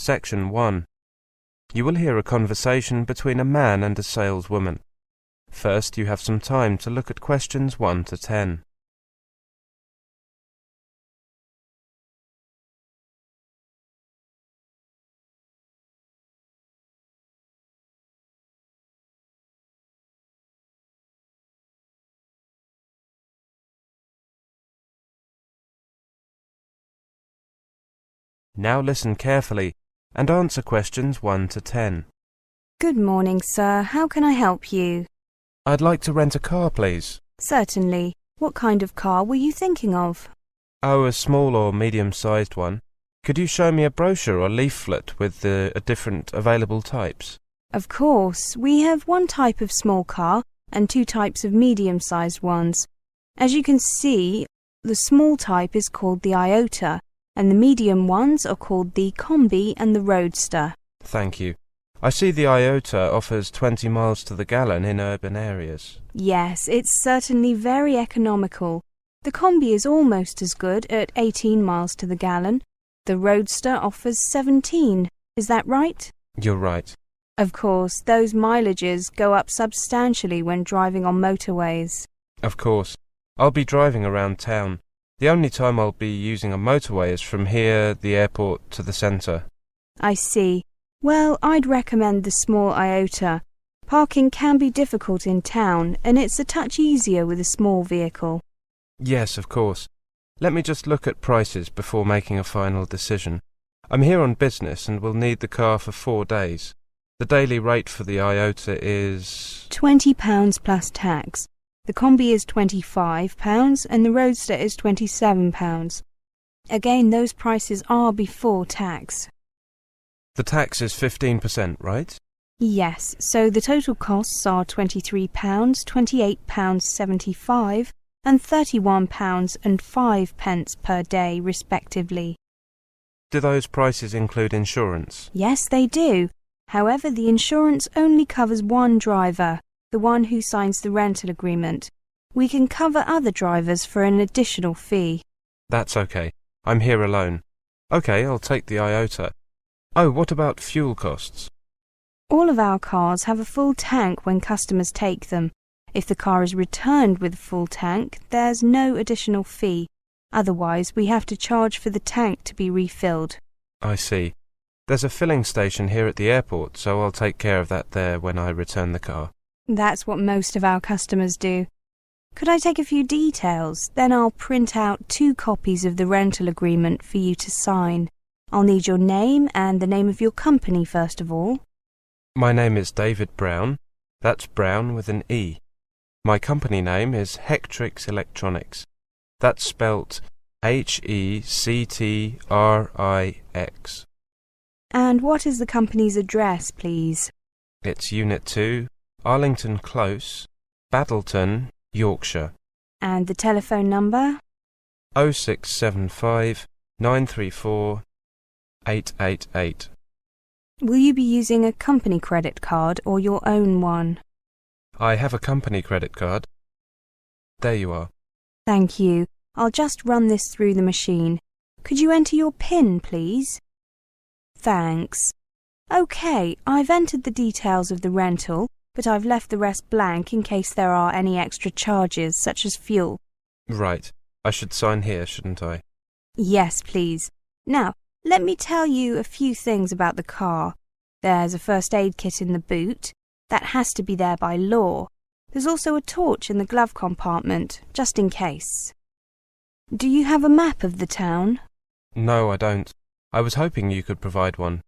Section 1. You will hear a conversation between a man and a saleswoman. First, you have some time to look at questions 1 to 10. Now listen carefully and answer questions 1 to 10. Good morning, sir. How can I help you? I'd like to rent a car, please. Certainly. What kind of car were you thinking of? Oh, a small or medium-sized one. Could you show me a brochure or leaflet with the different available types? Of course. We have one type of small car and two types of medium-sized ones. As you can see, the small type is called the Iota, and the medium ones are called the Combi and the Roadster. Thank you. I see the Iota offers 20 miles to the gallon in urban areas. Yes, it's certainly very economical. The Combi is almost as good at 18 miles to the gallon. The Roadster offers 17. Is that right? You're right. Of course, those mileages go up substantially when driving on motorways. Of course. I'll be driving around town. The only time I'll be using a motorway is from here, the airport, to the centre. I see. Well, I'd recommend the small Iota. Parking can be difficult in town, and it's a touch easier with a small vehicle. Yes, of course. Let me just look at prices before making a final decision. I'm here on business and will need the car for 4 days. The daily rate for the Iota is £20 plus tax. The Combi is £25 and the Roadster is £27. Again, those prices are before tax. The tax is 15%, right? Yes, so the total costs are £23, £28.75 and £31.05 per day, respectively. Do those prices include insurance? Yes, they do. However, the insurance only covers one driver, the one who signs the rental agreement. We can cover other drivers for an additional fee. That's okay. I'm here alone. Okay, I'll take the Iota. Oh, what about fuel costs? All of our cars have a full tank when customers take them. If the car is returned with a full tank, there's no additional fee. Otherwise, we have to charge for the tank to be refilled. I see. There's a filling station here at the airport, so I'll take care of that there when I return the car. That's what most of our customers do. Could I take a few details? Then I'll print out 2 copies of the rental agreement for you to sign. I'll need your name and the name of your company first of all. My name is David Brown. That's Brown with an E. My company name is Hectrix Electronics. That's spelt Hectrix. And what is the company's address, please? It's Unit 2, Arlington Close, Battleton, Yorkshire. And the telephone number? 0675 934 888. Will you be using a company credit card or your own one? I have a company credit card. There you are. Thank you. I'll just run this through the machine. Could you enter your PIN, please? Thanks. OK, I've entered the details of the rental, but I've left the rest blank in case there are any extra charges, such as fuel. Right. I should sign here, shouldn't I? Yes, please. Now, let me tell you a few things about the car. There's a first aid kit in the boot. That has to be there by law. There's also a torch in the glove compartment, just in case. Do you have a map of the town? No, I don't. I was hoping you could provide one.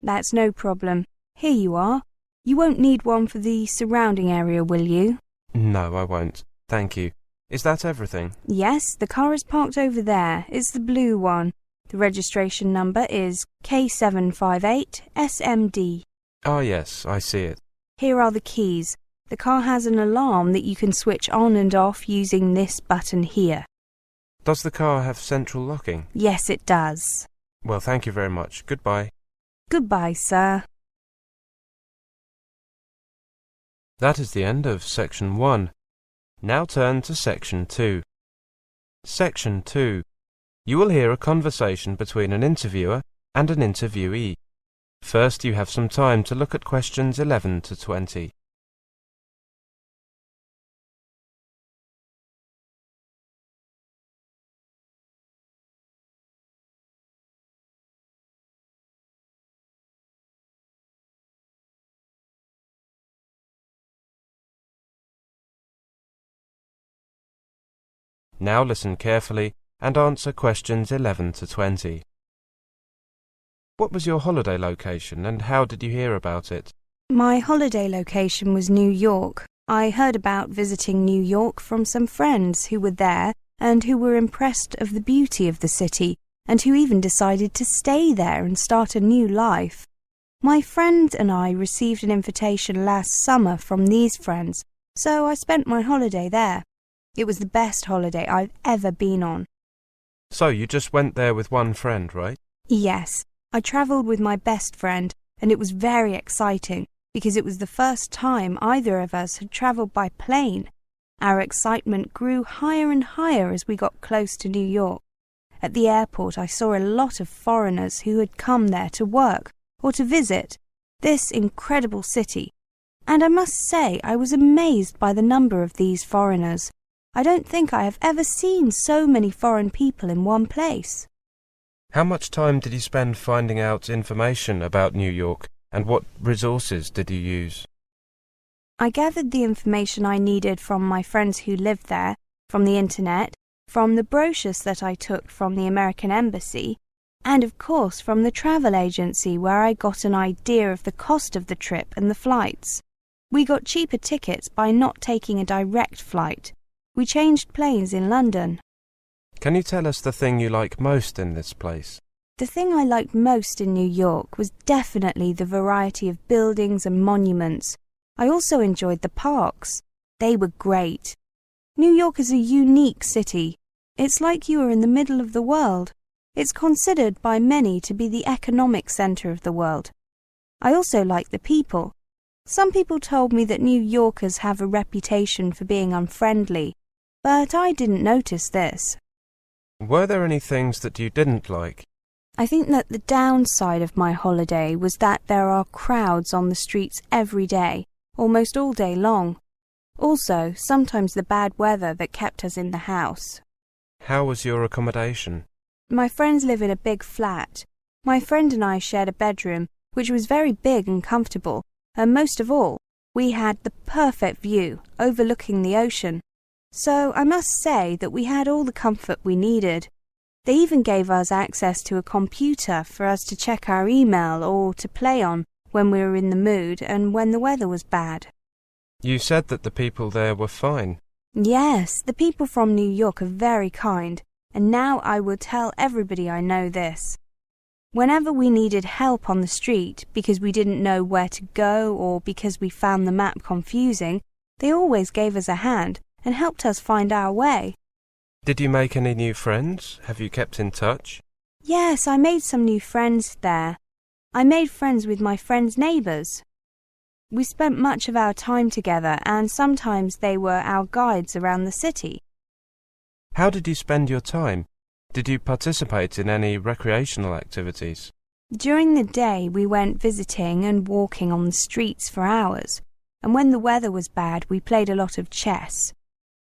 That's no problem. Here you are. You won't need one for the surrounding area, will you? No, I won't. Thank you. Is that everything? Yes, the car is parked over there. It's the blue one. The registration number is K758SMD. Ah, yes, I see it. Here are the keys. The car has an alarm that you can switch on and off using this button here. Does the car have central locking? Yes, it does. Well, thank you very much. Goodbye. Goodbye, sir. That is the end of Section 1. Now turn to Section 2. Section 2. You will hear a conversation between an interviewer and an interviewee. First, you have some time to look at questions 11 to 20. Now listen carefully and answer questions 11 to 20. What was your holiday location and how did you hear about it? My holiday location was New York. I heard about visiting New York from some friends who were there and who were impressed of the beauty of the city and who even decided to stay there and start a new life. My friend and I received an invitation last summer from these friends, so I spent my holiday there. It was the best holiday I've ever been on. So you just went there with one friend, right? Yes, I travelled with my best friend, and it was very exciting because it was the first time either of us had travelled by plane. Our excitement grew higher and higher as we got close to New York. At the airport I saw a lot of foreigners who had come there to work or to visit this incredible city, and I must say I was amazed by the number of these foreigners. I don't think I have ever seen so many foreign people in one place. How much time did you spend finding out information about New York and what resources did you use? I gathered the information I needed from my friends who lived there, from the internet, from the brochures that I took from the American Embassy, and of course from the travel agency where I got an idea of the cost of the trip and the flights. We got cheaper tickets by not taking a direct flight. We changed planes in London. Can you tell us the thing you like most in this place? The thing I liked most in New York was definitely the variety of buildings and monuments. I also enjoyed the parks. They were great. New York is a unique city. It's like you are in the middle of the world. It's considered by many to be the economic centre of the world. I also like the people. Some people told me that New Yorkers have a reputation for being unfriendly, but I didn't notice this. Were there any things that you didn't like? I think that the downside of my holiday was that there are crowds on the streets every day, almost all day long. Also, sometimes the bad weather that kept us in the house. How was your accommodation? My friends live in a big flat. My friend and I shared a bedroom, which was very big and comfortable, and most of all, we had the perfect view, overlooking the ocean. So I must say that we had all the comfort we needed. They even gave us access to a computer for us to check our email or to play on when we were in the mood and when the weather was bad. You said that the people there were fine. Yes, the people from New York are very kind, and now I will tell everybody I know this. Whenever we needed help on the street because we didn't know where to go or because we found the map confusing, they always gave us a hand and helped us find our way. Did you make any new friends? Have you kept in touch? Yes, I made some new friends there. I made friends with my friends' neighbours. We spent much of our time together and sometimes they were our guides around the city. How did you spend your time? Did you participate in any recreational activities? During the day we went visiting and walking on the streets for hours, and when the weather was bad we played a lot of chess.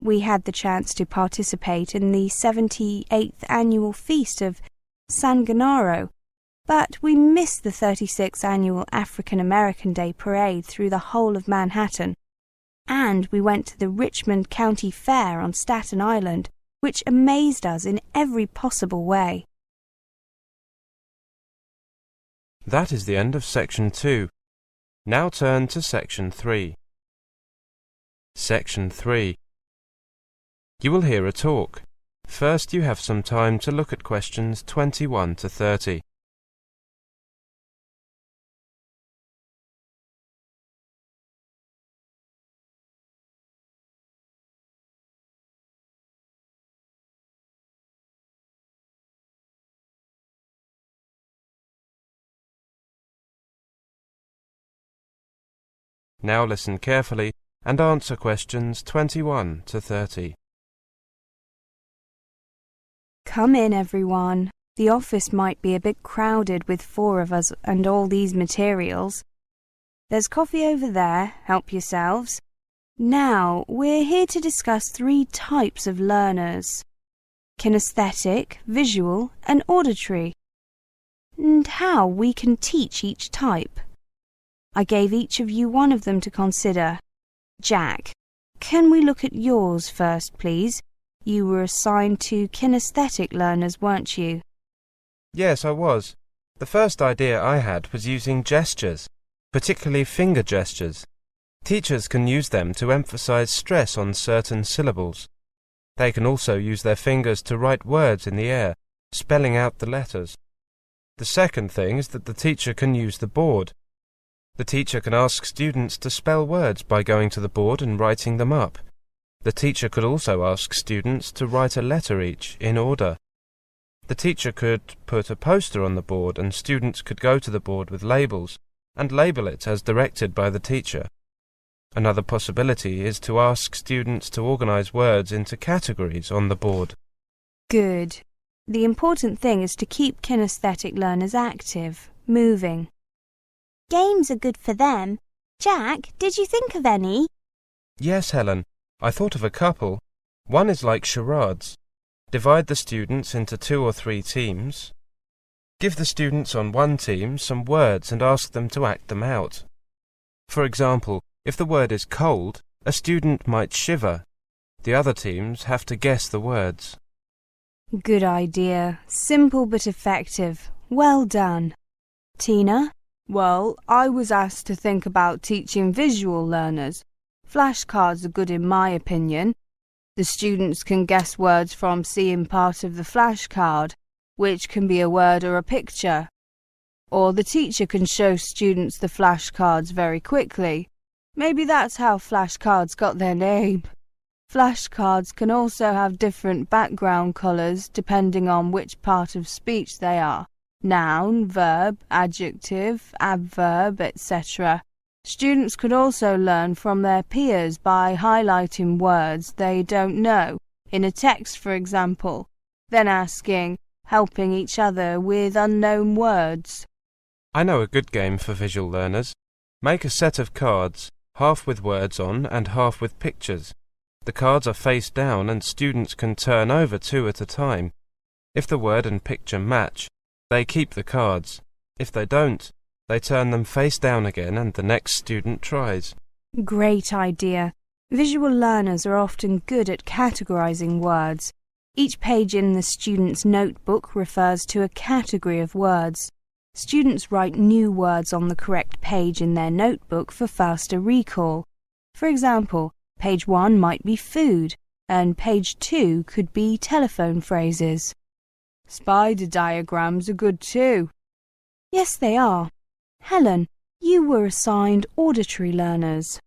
We had the chance to participate in the 78th annual feast of San Gennaro, but we missed the 36th annual African American Day parade through the whole of Manhattan. And we went to the Richmond County Fair on Staten Island, which amazed us in every possible way. That is the end of Section 2. Now turn to Section 3. Section 3. You will hear a talk. First, you have some time to look at questions 21 to 30. Now listen carefully and answer questions 21 to 30. Come in, everyone. The office might be a bit crowded with 4 of us and all these materials. There's coffee over there, help yourselves. Now, we're here to discuss 3 types of learners: kinesthetic, visual, and auditory, and how we can teach each type. I gave each of you one of them to consider. Jack, can we look at yours first, please? You were assigned to kinesthetic learners, weren't you? Yes, I was. The first idea I had was using gestures, particularly finger gestures. Teachers can use them to emphasize stress on certain syllables. They can also use their fingers to write words in the air, spelling out the letters. The second thing is that the teacher can use the board. The teacher can ask students to spell words by going to the board and writing them up. The teacher could also ask students to write a letter each, in order. The teacher could put a poster on the board and students could go to the board with labels and label it as directed by the teacher. Another possibility is to ask students to organize words into categories on the board. Good. The important thing is to keep kinesthetic learners active, moving. Games are good for them. Jack, did you think of any? Yes, Helen. I thought of a couple. One is like charades. Divide the students into 2 or 3 teams. Give the students on one team some words and ask them to act them out. For example, if the word is cold, a student might shiver. The other teams have to guess the words. Good idea. Simple but effective. Well done. Tina? Well, I was asked to think about teaching visual learners. Flashcards are good in my opinion. The students can guess words from seeing part of the flashcard, which can be a word or a picture. Or the teacher can show students the flashcards very quickly. Maybe that's how flashcards got their name. Flashcards can also have different background colours depending on which part of speech they are. Noun, verb, adjective, adverb, etc. Students could also learn from their peers by highlighting words they don't know, in a text for example, then helping each other with unknown words. I know a good game for visual learners. Make a set of cards, half with words on and half with pictures. The cards are face down and students can turn over 2 at a time. If the word and picture match, they keep the cards. If they don't, they turn them face down again and the next student tries. Great idea. Visual learners are often good at categorizing words. Each page in the student's notebook refers to a category of words. Students write new words on the correct page in their notebook for faster recall. For example, page 1 might be food, and page 2 could be telephone phrases. Spider diagrams are good too. Yes, they are. Helen, you were assigned auditory learners.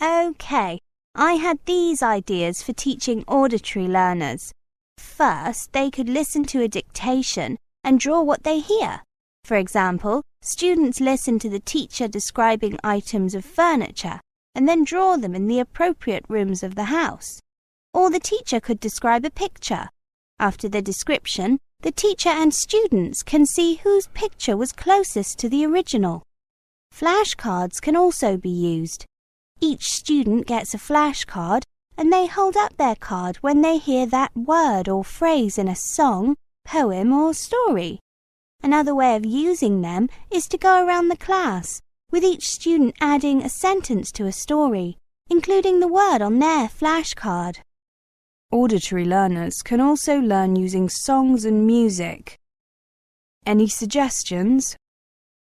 OK, I had these ideas for teaching auditory learners. First, they could listen to a dictation and draw what they hear. For example, students listen to the teacher describing items of furniture and then draw them in the appropriate rooms of the house. Or the teacher could describe a picture. After the description, the teacher and students can see whose picture was closest to the original. Flashcards can also be used. Each student gets a flashcard and they hold up their card when they hear that word or phrase in a song, poem or story. Another way of using them is to go around the class, with each student adding a sentence to a story, including the word on their flashcard. Auditory learners can also learn using songs and music. Any suggestions?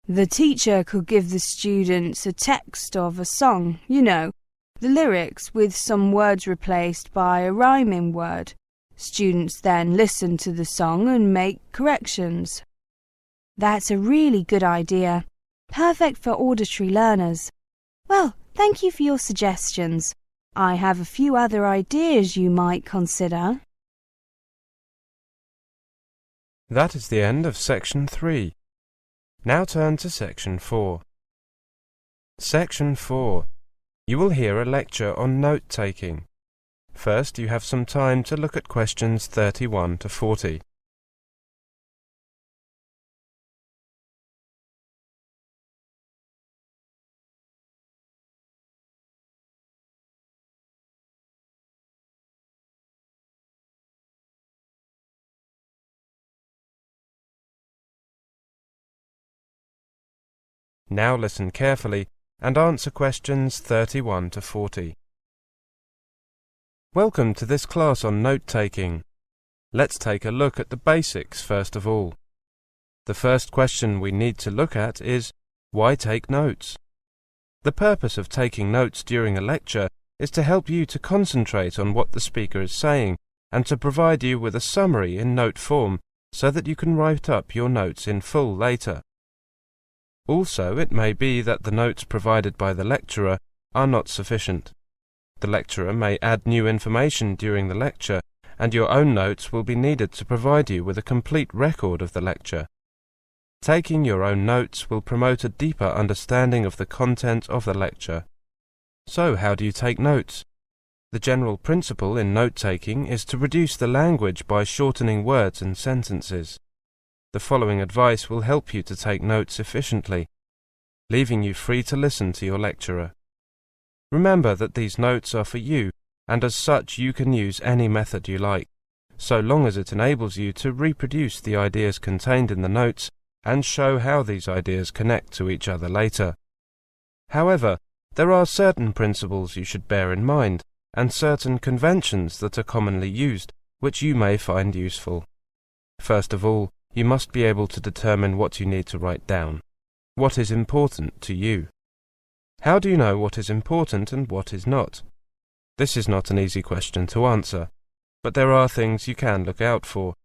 The teacher could give the students a text of a song, the lyrics with some words replaced by a rhyming word. Students then listen to the song and make corrections. That's a really good idea. Perfect for auditory learners. Well, thank you for your suggestions. I have a few other ideas you might consider. That is the end of Section 3. Now turn to Section 4. Section 4. You will hear a lecture on note-taking. First, you have some time to look at questions 31 to 40. Now listen carefully and answer questions 31 to 40. Welcome to this class on note-taking. Let's take a look at the basics first of all. The first question we need to look at is, why take notes? The purpose of taking notes during a lecture is to help you to concentrate on what the speaker is saying and to provide you with a summary in note form so that you can write up your notes in full later. Also, it may be that the notes provided by the lecturer are not sufficient. The lecturer may add new information during the lecture, and your own notes will be needed to provide you with a complete record of the lecture. Taking your own notes will promote a deeper understanding of the content of the lecture. So, how do you take notes? The general principle in note-taking is to reduce the language by shortening words and sentences. The following advice will help you to take notes efficiently, leaving you free to listen to your lecturer. Remember that these notes are for you, and as such you can use any method you like, so long as it enables you to reproduce the ideas contained in the notes and show how these ideas connect to each other later. However, there are certain principles you should bear in mind, and certain conventions that are commonly used, which you may find useful. First of all, you must be able to determine what you need to write down. What is important to you? How do you know what is important and what is not? This is not an easy question to answer, but there are things you can look out for.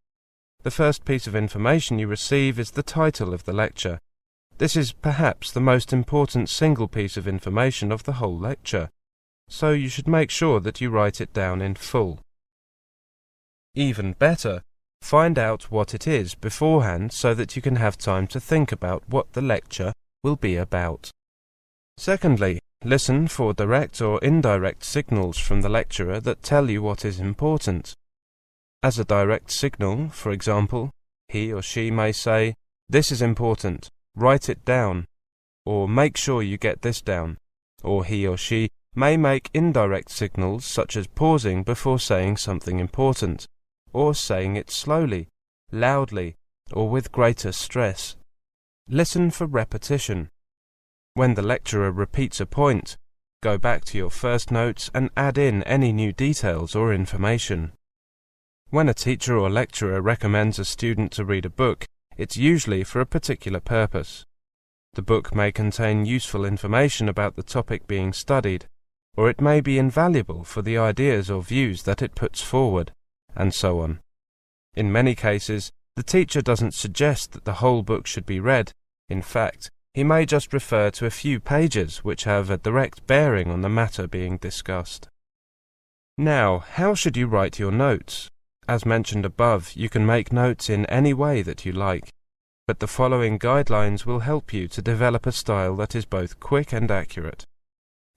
The first piece of information you receive is the title of the lecture. This is perhaps the most important single piece of information of the whole lecture, so you should make sure that you write it down in full. Even better, find out what it is beforehand so that you can have time to think about what the lecture will be about. Secondly, listen for direct or indirect signals from the lecturer that tell you what is important. As a direct signal, for example, he or she may say, "This is important, write it down," or "Make sure you get this down," or he or she may make indirect signals such as pausing before saying something important, or saying it slowly, loudly, or with greater stress. Listen for repetition. When the lecturer repeats a point, go back to your first notes and add in any new details or information. When a teacher or lecturer recommends a student to read a book, it's usually for a particular purpose. The book may contain useful information about the topic being studied, or it may be invaluable for the ideas or views that it puts forward, and so on. In many cases, the teacher doesn't suggest that the whole book should be read. In fact, he may just refer to a few pages which have a direct bearing on the matter being discussed. Now, how should you write your notes? As mentioned above, you can make notes in any way that you like, but the following guidelines will help you to develop a style that is both quick and accurate.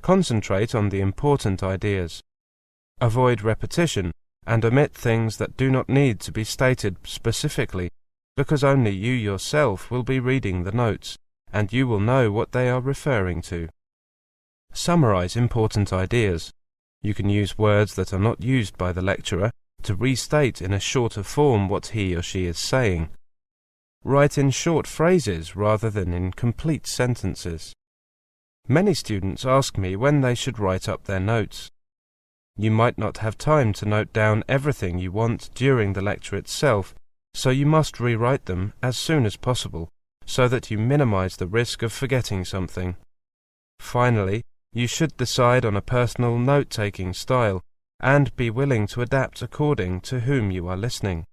Concentrate on the important ideas. Avoid repetition and omit things that do not need to be stated specifically, because only you yourself will be reading the notes, and you will know what they are referring to. Summarize important ideas. You can use words that are not used by the lecturer to restate in a shorter form what he or she is saying. Write in short phrases rather than in complete sentences. Many students ask me when they should write up their notes. You might not have time to note down everything you want during the lecture itself, so you must rewrite them as soon as possible, so that you minimize the risk of forgetting something. Finally, you should decide on a personal note-taking style and be willing to adapt according to whom you are listening.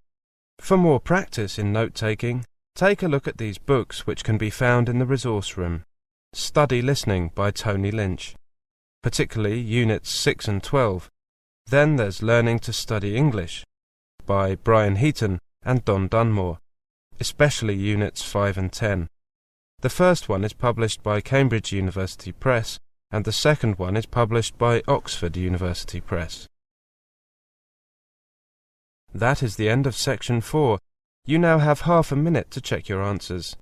For more practice in note-taking, take a look at these books which can be found in the resource room. Study Listening by Tony Lynch, particularly Units 6 and 12. Then there's Learning to Study English by Brian Heaton and Don Dunmore, especially Units 5 and 10. The first one is published by Cambridge University Press, and the second one is published by Oxford University Press. That is the end of Section 4. You now have half a minute to check your answers.